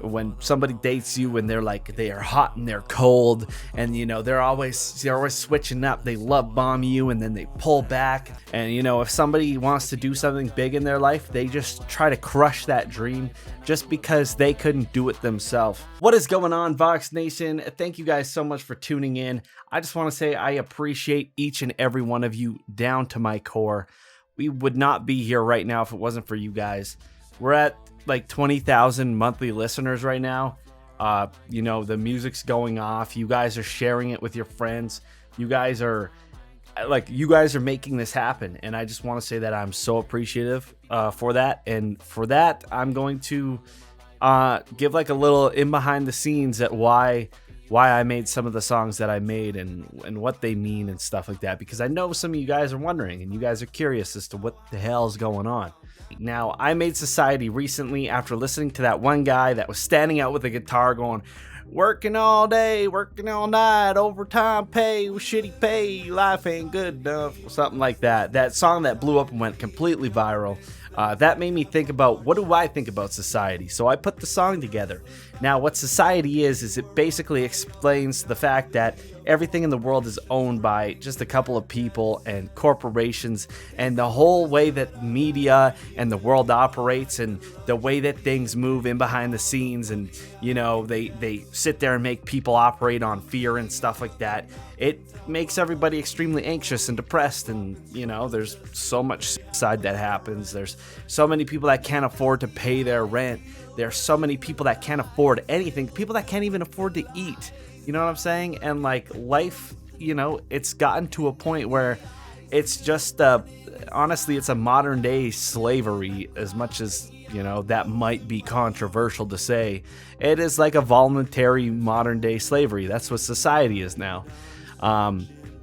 when somebody dates you and they are hot and they're cold, and they're always switching up. They love bomb you and then they pull back. And if somebody wants to do something big in their life, they just try to crush that dream just because they couldn't do it themselves. What is going on, Vox Nation? Thank you guys so much for tuning in. I just want to say I appreciate each and every one of you down to my core. We would not be here right now if it wasn't for you guys. We're at like 20,000 monthly listeners right now. The music's going off. You guys are sharing it with your friends. You guys are making this happen. And I just want to say that I'm so appreciative for that. And for that, I'm going to give like a little in behind the scenes at why I made some of the songs that I made and what they mean and stuff like that, because I know some of you guys are wondering and you guys are curious as to what the hell's going on. Now, I made Society recently after listening to that one guy that was standing out with a guitar going, working all day, working all night, overtime pay with shitty pay, life ain't good enough, something like that. That song that blew up and went completely viral. That made me think about, what do I think about society? So I put the song together. Now, what society is it basically explains the fact that everything in the world is owned by just a couple of people and corporations, and the whole way that media and the world operates and the way that things move in behind the scenes, and they sit there and make people operate on fear and stuff like that. It makes everybody extremely anxious and depressed, and there's so much suicide that happens. There's so many people that can't afford to pay their rent. There's so many people that can't afford anything, people that can't even afford to eat. You know what I'm saying? And like life, it's gotten to a point where it's just honestly, it's a modern day slavery. As much as that might be controversial to say, it is like a voluntary modern day slavery. That's what society is now.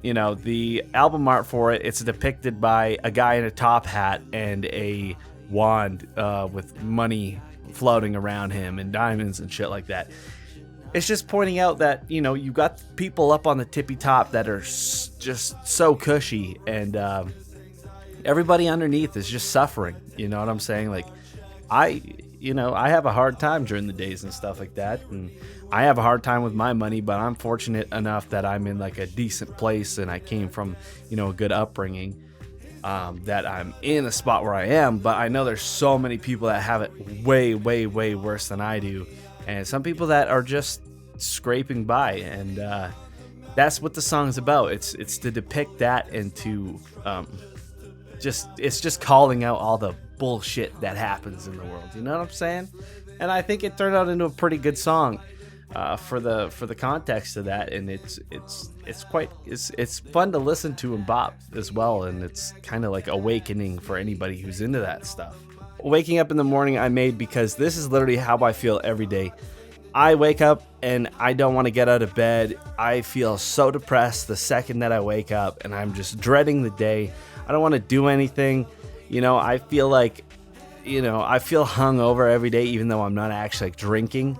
The album art for it's depicted by a guy in a top hat and a wand with money floating around him and diamonds and shit like that. It's just pointing out that, you got people up on the tippy top that are just so cushy, and everybody underneath is just suffering. You know what I'm saying? Like, I have a hard time during the days and stuff like that, and I have a hard time with my money, but I'm fortunate enough that I'm in like a decent place, and I came from, a good upbringing, that I'm in a spot where I am. But I know there's so many people that have it way, way, way worse than I do. And some people that are just scraping by, and that's what the song is about. It's to depict that, and to it's just calling out all the bullshit that happens in the world. You know what I'm saying? And I think it turned out into a pretty good song for the context of that. And it's fun to listen to and bop as well. And it's kind of like awakening for anybody who's into that stuff. Waking up in the morning I made because this is literally how I feel every day. I wake up and I don't want to get out of bed. I feel so depressed the second that I wake up, and I'm just dreading the day. I don't want to do anything. I feel like, I feel hungover every day, even though I'm not actually drinking.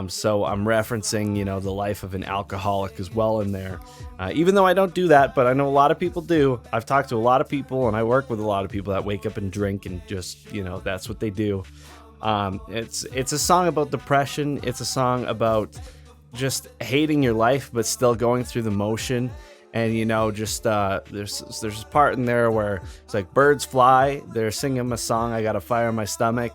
So I'm referencing, the life of an alcoholic as well in there. Even though I don't do that, but I know a lot of people do. I've talked to a lot of people, and I work with a lot of people that wake up and drink and just, that's what they do. It's a song about depression. It's a song about just hating your life, but still going through the motion. And, there's this part in there where it's like birds fly. They're singing a song, I got a fire in my stomach.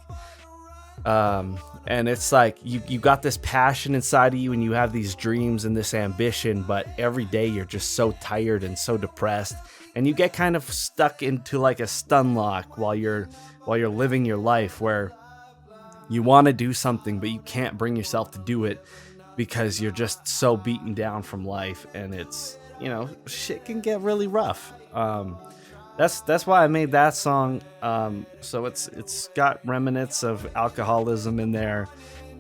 And it's like you got this passion inside of you, and you have these dreams and this ambition, but every day you're just so tired and so depressed, and you get kind of stuck into like a stun lock while you're living your life, where you want to do something but you can't bring yourself to do it because you're just so beaten down from life, and it's shit can get really rough. That's why I made that song. So it's got remnants of alcoholism in there.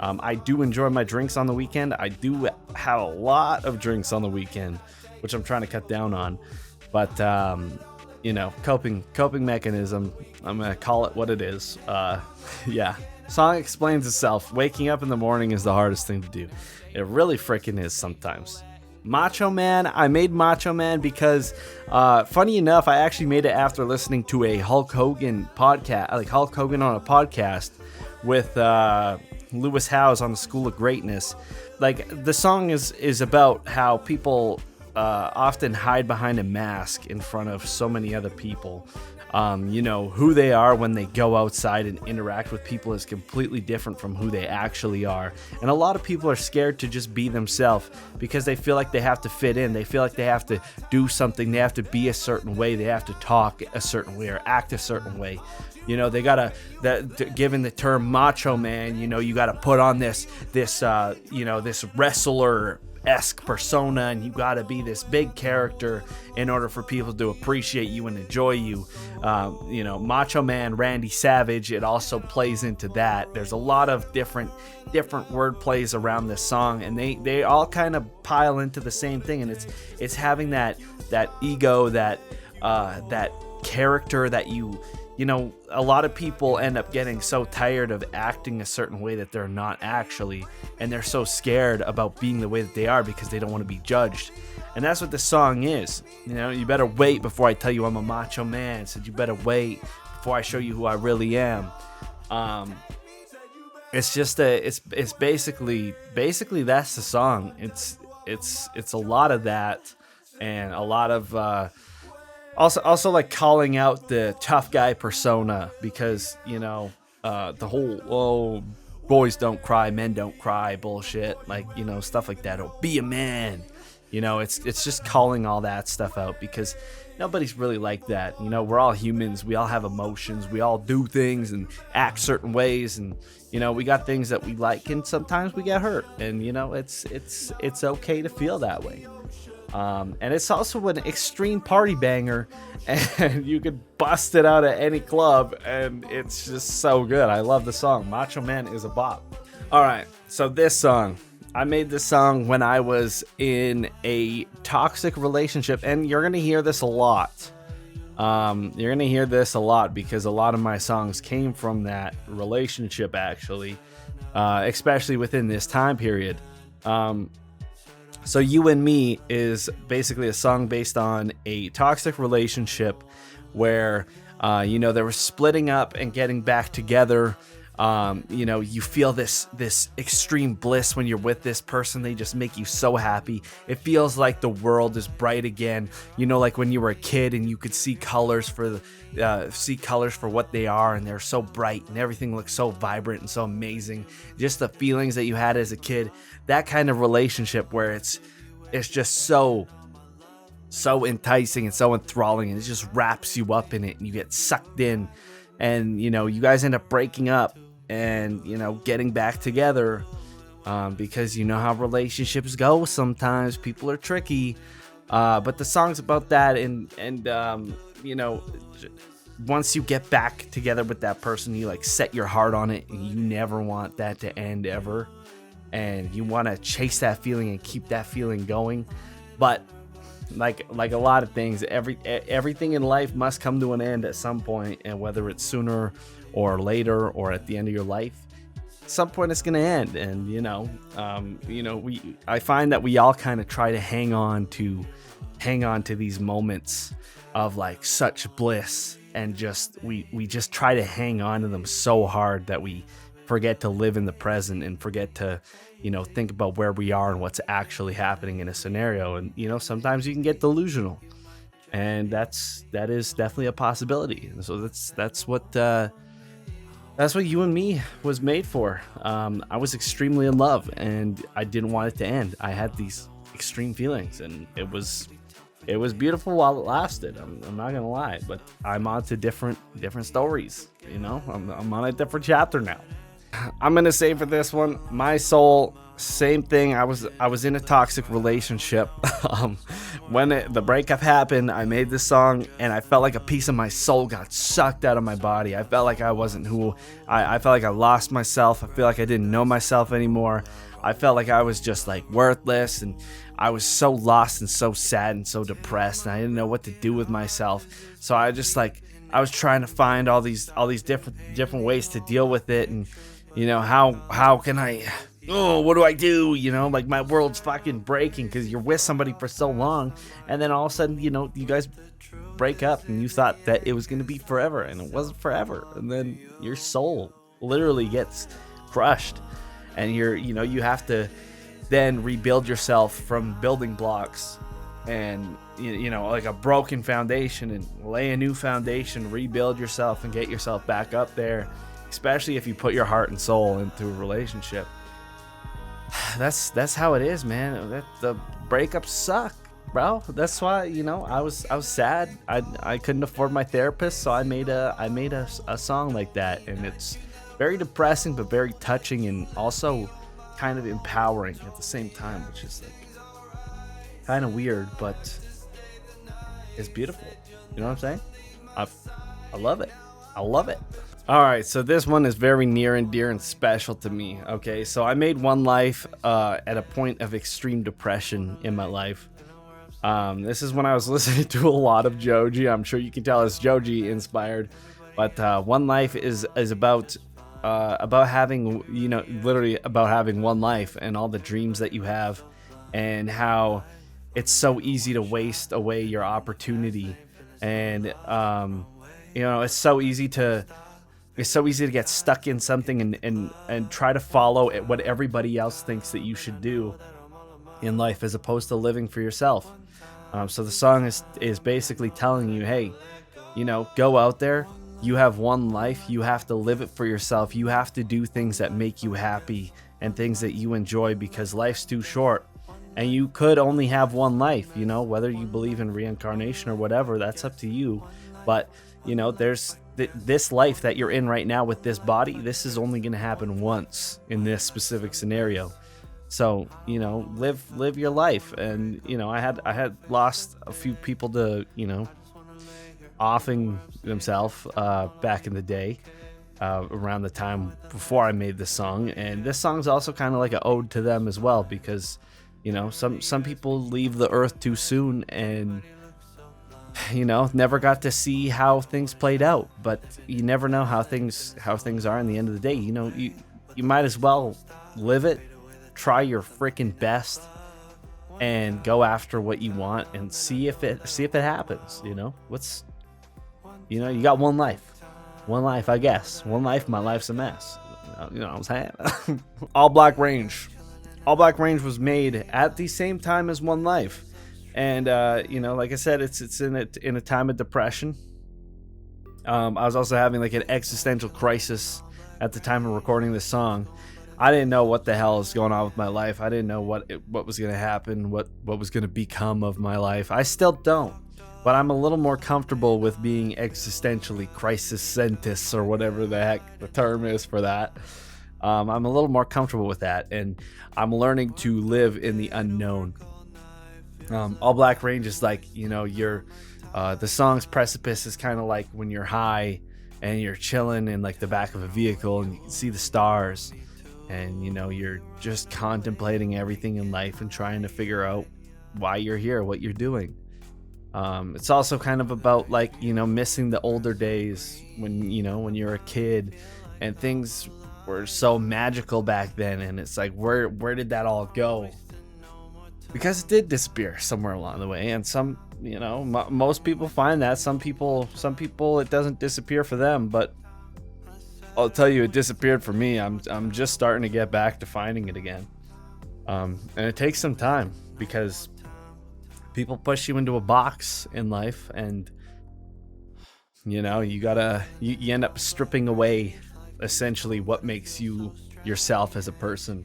I do enjoy my drinks on the weekend. I do have a lot of drinks on the weekend, which I'm trying to cut down on. But coping mechanism. I'm gonna call it what it is. Yeah. Song explains itself. Waking up in the morning is the hardest thing to do. It really freaking is sometimes. Macho Man. I made Macho Man because, funny enough, I actually made it after listening to a Hulk Hogan podcast, like Hulk Hogan on a podcast with Lewis Howes on the School of Greatness. Like, the song is about how people often hide behind a mask in front of so many other people. Who they are when they go outside and interact with people is completely different from who they actually are. And a lot of people are scared to just be themselves because they feel like they have to fit in. They feel like they have to do something. They have to be a certain way. They have to talk a certain way or act a certain way. They gotta, given the term Macho Man, you gotta put on this wrestler-esque persona, and you gotta be this big character in order for people to appreciate you and enjoy you. Macho Man, Randy Savage, it also plays into that. There's a lot of different word plays around this song, and they all kind of pile into the same thing, and it's having that ego, that character that a lot of people end up getting so tired of acting a certain way that they're not actually, and they're so scared about being the way that they are because they don't want to be judged. And that's what this song is. You better wait before I tell you I'm a macho man. So you better wait before I show you who I really am. It's just it's basically that's the song. It's a lot of that, and a lot of also like calling out the tough guy persona, because the whole boys don't cry, men don't cry bullshit, like stuff like that. Oh, be a man. It's just calling all that stuff out, because nobody's really like that. We're all humans. We all have emotions. We all do things and act certain ways, and we got things that we like, and sometimes we get hurt, and it's okay to feel that way. And it's also an extreme party banger, and you could bust it out at any club, and it's just so good. I love the song. Macho Man is a bop. All right, so this song, I made this song when I was in a toxic relationship, and you're gonna hear this a lot. You're gonna hear this a lot because a lot of my songs came from that relationship, actually, especially within this time period. So You and Me is basically a song based on a toxic relationship where, they were splitting up and getting back together. You feel this extreme bliss when you're with this person. They just make you so happy. It feels like the world is bright again. Like when you were a kid and you could see colors for what they are, and they're so bright and everything looks so vibrant and so amazing. Just the feelings that you had as a kid, that kind of relationship where it's just so enticing and so enthralling, and it just wraps you up in it, and you get sucked in, and you guys end up breaking up and getting back together, because how relationships go. Sometimes people are tricky, but the song's about that, and once you get back together with that person, you like set your heart on it, and you never want that to end ever, and you want to chase that feeling and keep that feeling going. But like a lot of things, everything in life must come to an end at some point, and whether it's sooner or later or at the end of your life, at some point it's going to end. And I find that we all kind of try to hang on to these moments of like such bliss, and we just try to hang on to them so hard that we forget to live in the present and forget to think about where we are and what's actually happening in a scenario. And sometimes you can get delusional, and that is definitely a possibility. And so that's what You and Me was made for. I was extremely in love, and I didn't want it to end. I had these extreme feelings, and it was beautiful while it lasted. I'm not gonna lie, but I'm on to different stories. I'm on a different chapter now. I'm gonna say for this one, my soul, same thing. I was in a toxic relationship. When the breakup happened, I made this song, and I felt like a piece of my soul got sucked out of my body. I felt like I wasn't who I felt like I lost myself. I feel like I didn't know myself anymore. I felt like I was just like worthless, and I was so lost and so sad and so depressed, and I didn't know what to do with myself. So I was trying to find all these different ways to deal with it, and how can I, what do I do? Like my world's fucking breaking because you're with somebody for so long, and then all of a sudden, you guys break up, and you thought that it was going to be forever, and it wasn't forever. And then your soul literally gets crushed. and you have to then rebuild yourself from building blocks, and like a broken foundation, and lay a new foundation, rebuild yourself and get yourself back up there, especially if you put your heart and soul into a relationship. That's how it is, man. The breakups suck, bro. That's why I was sad. I couldn't afford my therapist, so I made a song like that, and it's very depressing but very touching, and also kind of empowering at the same time, which is like kind of weird, but it's beautiful. You know what I'm saying? I love it. I love it. All right, so this one is very near and dear and special to me. Okay, so I made One Life at a point of extreme depression in my life. This is when I was listening to a lot of Joji. I'm sure you can tell it's Joji inspired, but One Life is about having, literally about having one life and all the dreams that you have, and how it's so easy to waste away your opportunity, and it's so easy to get stuck in something and try to follow what everybody else thinks that you should do in life, as opposed to living for yourself. So the song is basically telling you, hey, go out there. You have one life. You have to live it for yourself. You have to do things that make you happy and things that you enjoy, because life's too short. And you could only have one life, whether you believe in reincarnation or whatever, that's up to you. But, there's this life that you're in right now with this body. This is only going to happen once in this specific scenario. So, live your life. And, I had lost a few people to, offing themselves back in the day, around the time before I made this song. And this song's also kind of like an ode to them as well, because some people leave the earth too soon, and never got to see how things played out. But you never know how things are in the end of the day. You might as well live it, try your freaking best, and go after what you want, and see if it happens. You got one life, I guess. One life, my life's a mess. You know what I'm saying? All Black Range was made at the same time as One Life, and like I said, it's in a time of depression. I was also having like an existential crisis at the time of recording this song. I didn't know what the hell is going on with my life. I didn't know what was going to happen, what was going to become of my life. I still don't. But I'm a little more comfortable with being existentially crisis-centist, or whatever the heck the term is for that. I'm a little more comfortable with that, and I'm learning to live in the unknown. All Black Range is like, the song's precipice is kind of like when you're high and you're chilling in like the back of a vehicle and you can see the stars, and you're just contemplating everything in life and trying to figure out why you're here, what you're doing. It's also kind of about like, missing the older days when you're a kid and things were so magical back then. And it's like, where did that all go? Because it did disappear somewhere along the way. And some, most people find that. Some people, it doesn't disappear for them, but I'll tell you, it disappeared for me. I'm just starting to get back to finding it again. And it takes some time, because people push you into a box in life, and you end up stripping away essentially what makes you yourself as a person,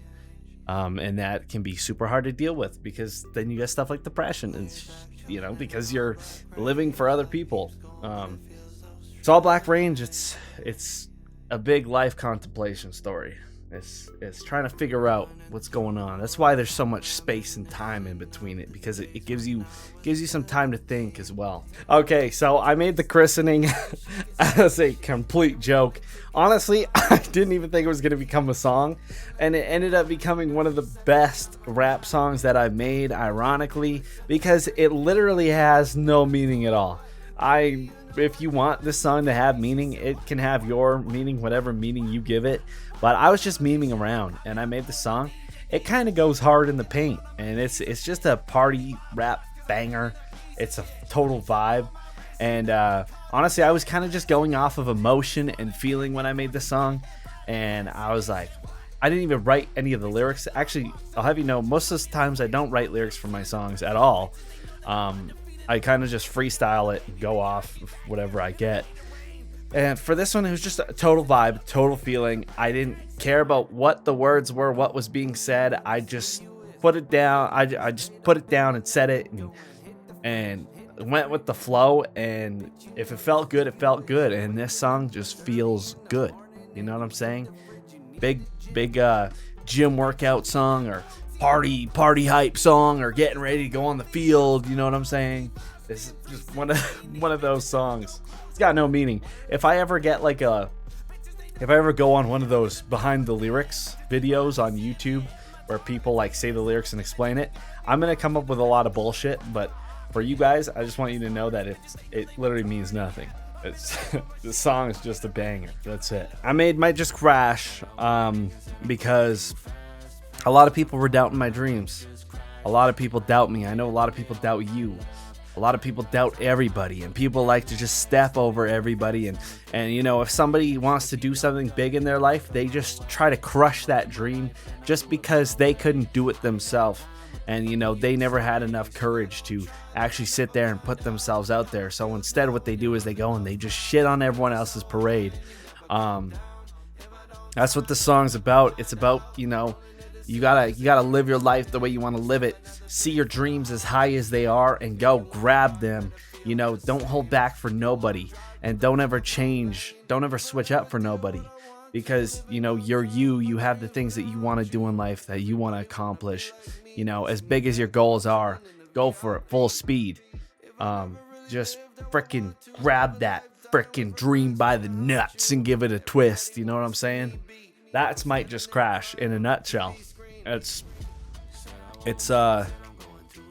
and that can be super hard to deal with, because then you get stuff like depression, and because you're living for other people. It's All Black Range. It's a big life contemplation story. It's trying to figure out what's going on. That's why there's so much space and time in between it, because it gives you some time to think as well. Okay, so I made the christening as a complete joke. Honestly, I didn't even think it was going to become a song, and it ended up becoming one of the best rap songs that I've made, ironically, because it literally has no meaning at all. If you want this song to have meaning, it can have your meaning, whatever meaning you give it. But I was just memeing around, and I made the song. It kind of goes hard in the paint, and it's just a party rap banger. It's a total vibe, and honestly, I was kind of just going off of emotion and feeling when I made the song, and I was like, I didn't even write any of the lyrics. Actually, I'll have you know, most of the times I don't write lyrics for my songs at all. I kind of just freestyle it and go off whatever I get. And for this one, it was just a total vibe, total feeling. I didn't care about what the words were, what was being said. I just put it down. I just put it down and said it and went with the flow. And if it felt good, it felt good. And this song just feels good. You know what I'm saying? Big gym workout song, or party hype song, or getting ready to go on the field. You know what I'm saying? This is just one of those songs. It's got no meaning. If I ever go on one of those behind the lyrics videos on YouTube where people like say the lyrics and explain it, I'm gonna come up with a lot of bullshit. But for you guys, I just want you to know that it literally means nothing. It's the song is just a banger. That's it. Might just crash because a lot of people were doubting my dreams. A lot of people doubt me. I know a lot of people doubt you. A lot of people doubt everybody, and people like to just step over everybody. And you know, if somebody wants to do something big in their life, they just try to crush that dream just because they couldn't do it themselves. And, you know, they never had enough courage to actually sit there and put themselves out there. So instead, what they do is they go and they just shit on everyone else's parade. That's what the song's about. It's about, you know, you gotta live your life the way you want to live it. See your dreams as high as they are and go grab them. You know, don't hold back for nobody, and don't ever change. Don't ever switch up for nobody. Because, you know, you have the things that you want to do in life, that you want to accomplish. You know, as big as your goals are, go for it full speed. Just freaking grab that freaking dream by the nuts and give it a twist. You know what I'm saying? That's Might Just Crash in a nutshell. It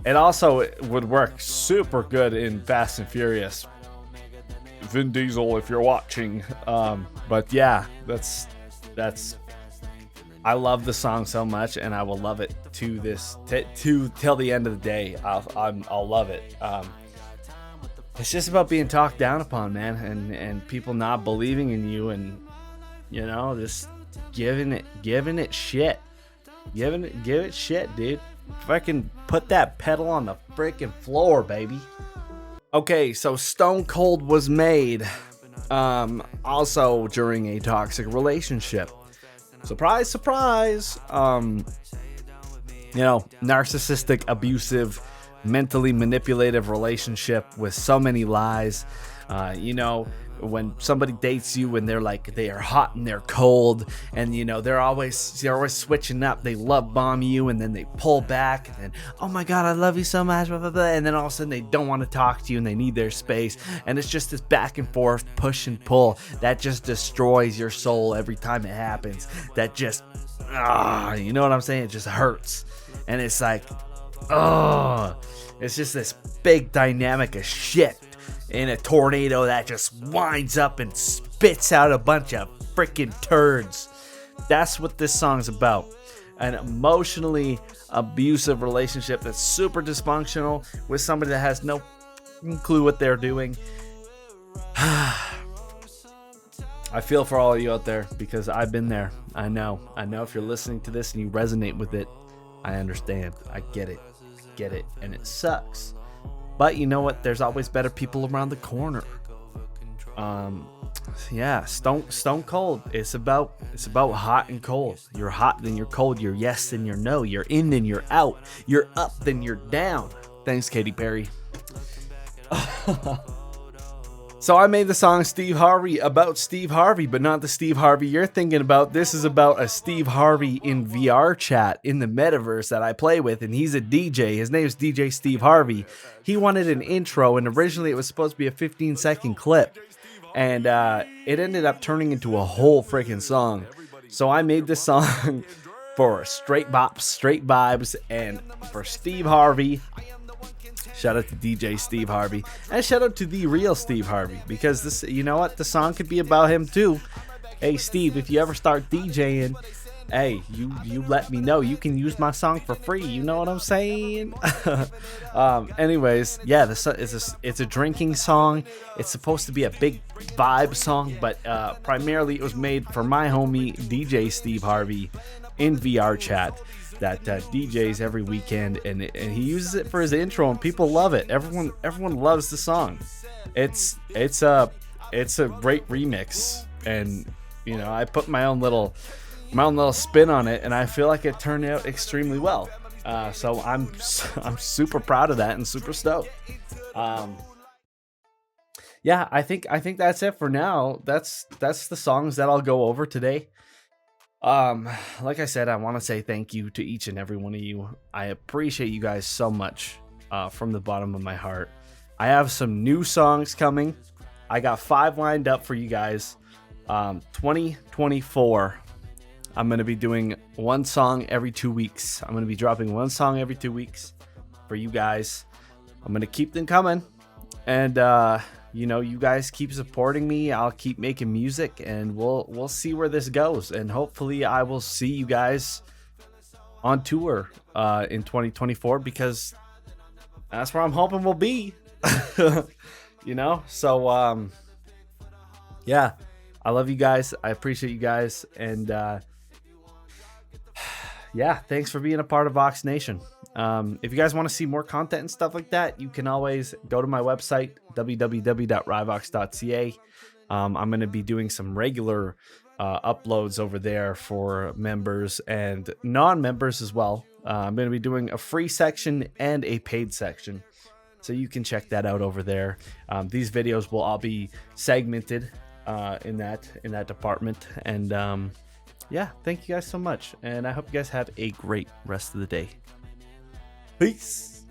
also would work super good in Fast and Furious. Vin Diesel, if you're watching. But yeah, that's I love the song so much, and I will love it till the end of the day. I'll love it. It's just about being talked down upon, man, and people not believing in you, and you know, just giving it shit. Give it shit, dude. Fucking put that pedal on the freaking floor, baby. Okay, so Stone Cold was made also during a toxic relationship. Surprise, surprise. You know, narcissistic, abusive, mentally manipulative relationship with so many lies. You know, when somebody dates you and they're like, they are hot and they're cold, and you know, they're always switching up. They love bomb you and then they pull back, and then, oh my god, I love you so much, blah, blah, blah. And then all of a sudden they don't want to talk to you and they need their space, and it's just this back and forth push and pull that just destroys your soul every time it happens. That just you know what I'm saying? It just hurts. And it's like, it's just this big dynamic of shit in a tornado that just winds up and spits out a bunch of freaking turds. That's what this song's about. An emotionally abusive relationship that's super dysfunctional with somebody that has no clue what they're doing. I feel for all of you out there because I've been there. I know if you're listening to this and you resonate with it, I understand. I get it. And it sucks. But you know what? There's always better people around the corner. Yeah, Stone Cold. It's about hot and cold. You're hot, then you're cold. You're yes, then you're no. You're in, then you're out. You're up, then you're down. Thanks, Katy Perry. So I made the song Steve Harvey about Steve Harvey, but not the Steve Harvey you're thinking about. This is about a Steve Harvey in VR chat in the metaverse that I play with, and he's a DJ. His name is DJ Steve Harvey. He wanted an intro, and originally it was supposed to be a 15-second clip, and it ended up turning into a whole freaking song. So I made this song for straight bops, straight vibes, and for Steve Harvey. Shout out to DJ Steve Harvey, and shout out to the real Steve Harvey, because this, you know what, the song could be about him too. Hey Steve, if you ever start DJing, hey, you let me know. You can use my song for free. You know what I'm saying? Anyways, yeah, it's a drinking song. It's supposed to be a big vibe song, but primarily it was made for my homie DJ Steve Harvey in VR chat that DJs every weekend, and he uses it for his intro, and people love it. Everyone loves the song. It's a great remix, and I put my own little spin on it, and I feel like it turned out extremely well. So I'm super proud of that and super stoked. Yeah, I think that's it for now. That's the songs that I'll go over today. Like I said, I want to say thank you to each and every one of you. I appreciate you guys so much, from the bottom of my heart. I have some new songs coming. I got 5 lined up for you guys. 2024, I'm going to be doing one song every 2 weeks. I'm going to be dropping one song every 2 weeks for you guys. I'm going to keep them coming. And, you guys keep supporting me. I'll keep making music, and we'll see where this goes. And hopefully I will see you guys on tour in 2024, because that's where I'm hoping we'll be. So yeah, I love you guys. I appreciate you guys, and yeah, thanks for being a part of Vox Nation. If you guys want to see more content and stuff like that, you can always go to my website, www.ryvox.ca. I'm going to be doing some regular uploads over there for members and non-members as well. I'm going to be doing a free section and a paid section, so you can check that out over there. These videos will all be segmented in that department. And yeah, thank you guys so much, and I hope you guys have a great rest of the day. Peace.